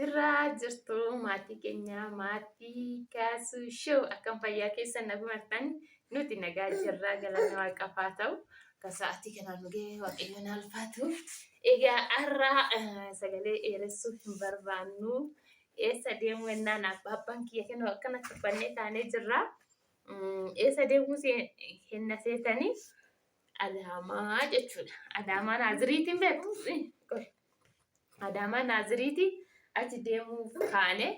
jirtu maatii keenya maatii kaasuu shoo akkam fayyaa keessa nagumartan nuti nagaa jirraa galanni waaqafaa ta'u kasa'atii kanaan ga'ee waaqayyoon alfaatu egaa har'a sagalee dheeressuu hin barbaannu eessa deemuu ennaan abbaan kiyya kennu akkana tuffannee taanee jirraa eessa deemuu hinna seetanii Adaamaa jechuudha. Adaamaa Naaziriitiin beektu Adaamaa Naaziriitii achi deemuuf kaane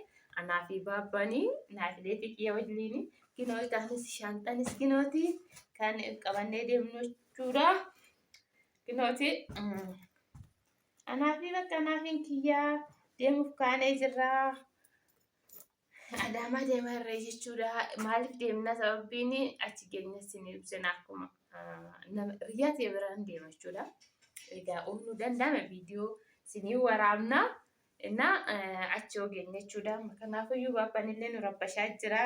anaa fi baabbanii naafilee xiqqee wajjin kinoo taanis shantanis kinooti kan qabannee deemnu jechuudha. Kinooti anaa fi bakka anaa fi kiyyaa deemuuf kaanee jirraa. Adaamaa deemaa irra jechuudha. Maaliif deemna sababiin achi geenya sinii ibsina akkuma riyaa ta'e biraan deema jechuudha. Egaa uumuu danda'ame viidiyoo sinii waraabna. Inna achi ogeenya jechuudha. Kanaafuu baabbaan illee nu rabbashaa jira.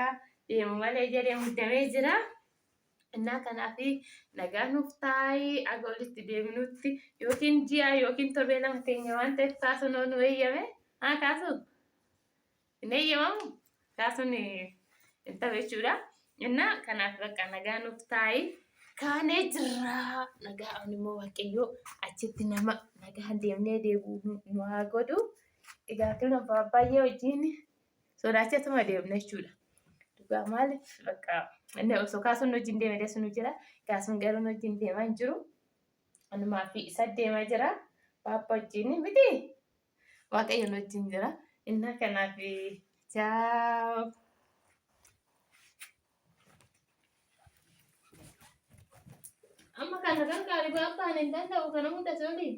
Deemu malee jedhee muddamee jira. Inna kanaafi nagaa nuuf taa'ii aga olitti deemnutti yookiin ji'a yookiin torbee lama teenya waan ta'eef kaasuun nu eeyyame. Haa kaasuu? Hin eeyyamamu? Kaasuun hin ta'u jechuudha. Inna kanaaf bakka nagaa nuuf taa'ii kaanee jirra. Nagaa immoo waaqayyoo achitti nama nagaa deemnee deebi'uu nu haa godhu. Egaa kun baay'ee wajjin sodaachisuma deemna jechuudha. Dhugaa maaliif bakka inni osoo kaasuun wajjin deeme deessu nu jira. Kaasuun garuu wajjin deemaa hin jiru. Anumaa fi isa deemaa jira. Baabba wajjin miti. Waaqayyoon wajjin jira. Inna kanaaf ciao. Amma kana gargaari baabbaan hin danda'u kana hunda soolii.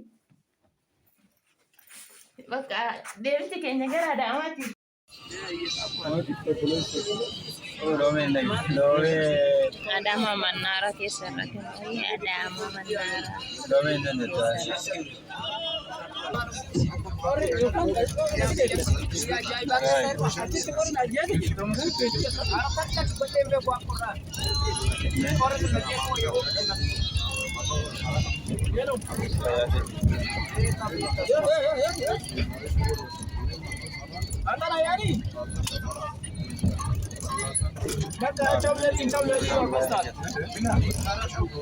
Bakka deemti keenya gara Adaamaatti. Adaamaa Mannaara keessa irra kan Adaamaa Mannaara. Antara yani. Kata jauh dari Pakistan.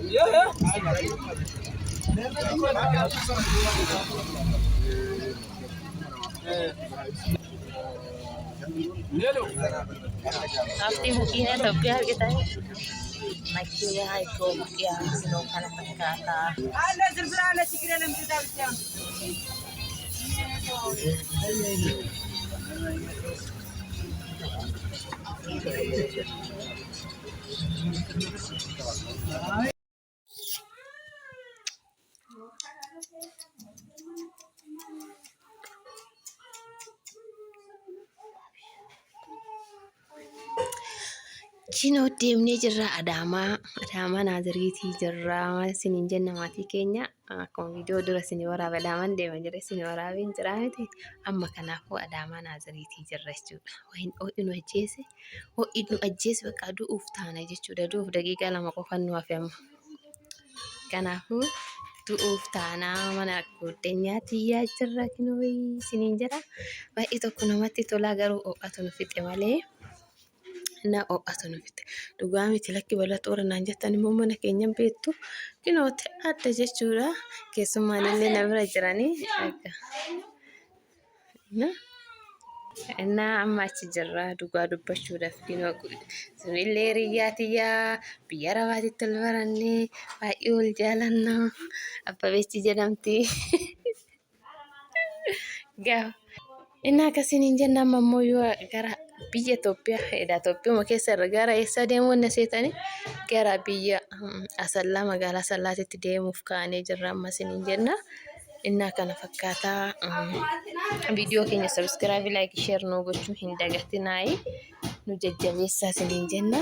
Ya ya. Lelo. Afti mungkin tapi kita Makia Ethiopia sino kana kata. Ada sebelah cikirnya dalam kita bisa. Kino deemnee jirra Adaamaa Naaziriitii jirra siniin jenna maatii keenya akkuma viidiyoo dura sinii waraaba Adaamaan deema jira sinii waraabeen jira miti amma kanaafuu Adaamaa Naaziriitii jirra jechuudha. Ho'i nu ajjeese bakka du'uuf taana jechuudha. Du'uuf daqiiqaa lama qofa nu hafe amma. Kanaafuu du'uuf taanaa mana guddeenyaatti yaa jirra kinoo siniin jira. Baay'ee tokko namatti tolaa garuu ho'atu nu fixe malee. Na ho'atu nu fixe. Dhugaa miti lakki bal'atu warra naan jettan immoo mana keenya beektu kinooti adda jechuudha. Keessummaan illee na bira jiranii. Innaa amma achi jirra dhugaa dubbachuudhaaf kinoo illee riyyaatiyyaa biyya arabaatitti ol barannee baay'ee ol jaalanna abbabeechi jedhamti. Gaafa innaa akkasiin jenna amma immoo yoo gara biyya Itoophiyaa keessa irra gara eessa deemuu na seetanii gara biyya Asallaa magaalaa Asallaatitti deemuuf kaanee jirra amma siniin jenna. Innaa kana fakkaataa viidiyoo keenya subscribe like share nu gochuu hin dagatinaayi nu jajjabeessaa siniin jenna.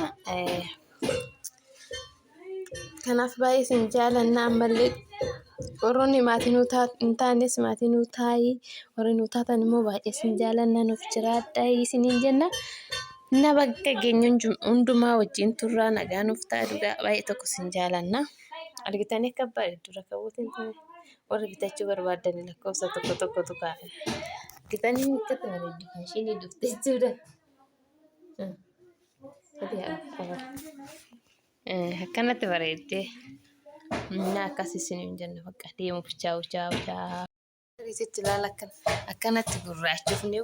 Kanaaf baay'ee sin jaalanna ammallee warroonni maatii nu hin taanes maatii nu taa'ii warri nu taatan immoo baay'ee sin jaalanna nuuf jiraadha siniin jenna. Na bakka geenyuun hundumaa wajjin turraa nagaa nuuf ta'a dhugaa baay'ee tokko sin jaalanna. Argitanii akka baay'ee dura kaawwatiin warri bitachuu barbaadan lakkoofsa tokko tuqaa. argitanii akkatti bareeddi faashinii dhufte jechuudha. Akkanatti bareeddee akkas isiniin jenna bakka deemuuf chaa'u. Risitti ilaala akkanatti gurraachofnee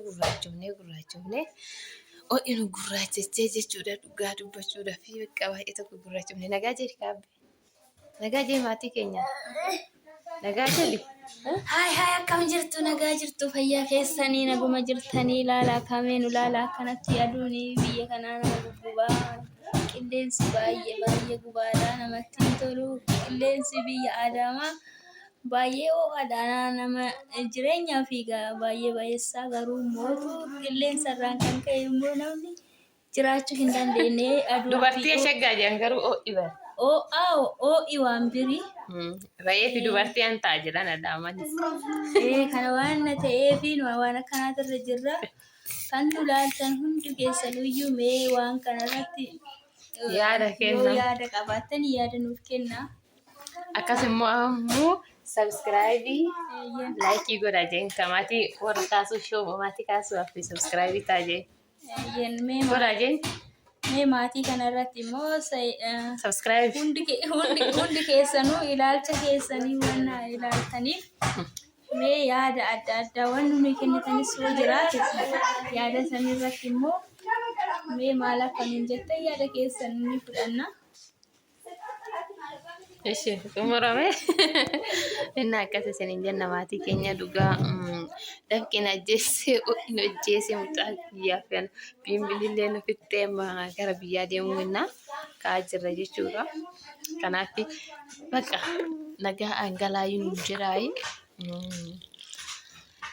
ho'inu gurraachachee jechuudha dhugaa dubbachuudhaaf bakka baay'ee tokko gurraachofne nagaa jedhi kaabbe nagaa jedhi maatii keenya nagaa jedhi. Hai akkam jirtu nagaa jirtu fayyaa keessanii naguma jirtanii ilaalaa kameen ilaalaa akkanatti aduun biyya kanaa nama gubbaa qilleensi baay'ee gubaadhaa namatti tolu qilleensi biyya Adaamaa baay'ee ho'aadhaa nama jireenyaa fi baay'ee baay'eessaa garuu mootu qilleensa irraan kan ka'e immoo namni jiraachuu hin dandeenye aduu dubartii shaggaa jedhan garuu ho'i bara. Ho'i waan birii. Re'ee fi dubartii an ta'a jiran Adaamanis. Kana waan ta'eef waan akkanaatirra jirra. Kan nu laaltan hundi keessanuyyuu mee waan kanarratti yaada qabaattan yaada nuuf kenna. Akkasumas subscribe like godhaa jeen kamaatii warra kaasuu shooma maatii kaasuudhaaf subscribe ta'a jeen. Godhaa jeen. Mee maatii kanarratti immoo subscribe hundi keessanuu ilaalcha keessanii waan ilaaltaniif mee yaada adda addaa waan nuyi kennitanis yoo jiraate yaada sanirratti immoo mee maal akkamiin jettee yaada keessan ni fudhanna. Ishi xumurame inni akkas isiniin jenna maatii keenya dhugaa dafqina ajjeessee ho'ina ajjeessee mucaa biyyaaf kan bimbilillee nufittee gara biyyaa deemuu innaa ka'aa jirra jechuudha. Kanaaf bakka nagaa angalaayyuu nu jiraayi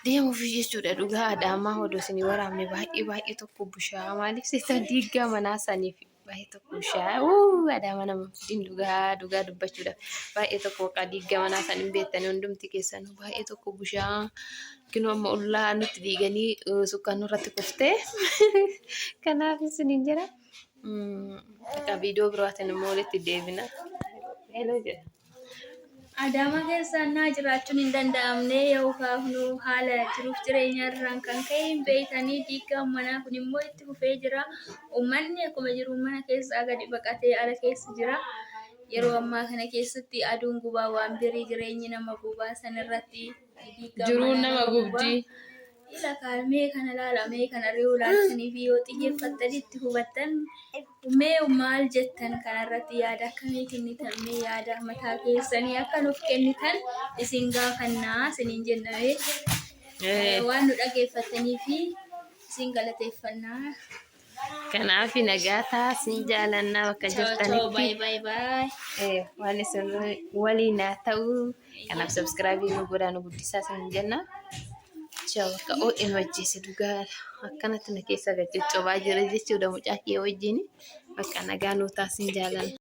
deemuuf jechuudha dhugaa Adaamaa odoo isinii waraabne baay'ee tokko bushaa maaliif seetan diigaa manaa saniif. Baay'ee tokko bushaa Adaamaa nama fidin dhugaa dubbachuudhaaf baay'ee tokko qaqqaa diigaa manaa san hin beektanii hundumti keessan baay'ee tokko bushaa kinoo amma ollaa nutti diiganii sukkaan nurratti kuftee kanaaf isiniin jira akka viidiyoo biraatiin immoo walitti deebina. Adaamaa keessaan naa jiraachuun hin danda'amne yoo kaafnu haala jiruuf jireenya irraan kan ka'e hin beektanii diigaan manaa kun immoo itti fufee jira. Uummanni akkuma jiru mana keessaa gadi baqatee ala keessa jira. Yeroo ammaa kana keessatti aduun gubaa waan birii jireenyi nama gubaa sanarratti jiruun nama gubdii. Ila kaalmee kana laalamee kana re'uu laaltanii fi yoo xiyyeeffattanii itti hubattan mee maal jettan kanarratti yaada akkamii kennitan mee yaada mataa keessanii akka nuuf kennitan isin gaafannaa isiniin jennee waan nu dhageeffatanii fi isin galateeffannaa. Kanaaf nagaa taasin jaalannaa bakka jirtanitti waan isin waliin haa ta'u kanaaf subscribe nu godhaa nu guddisaa isin jenna. Bakka ho'in wajjisi dhugaa akkanatti na keessa gadi cobaa jira jechuudha mucaa kee wajjin bakka nagaa nu taasin jaalanna.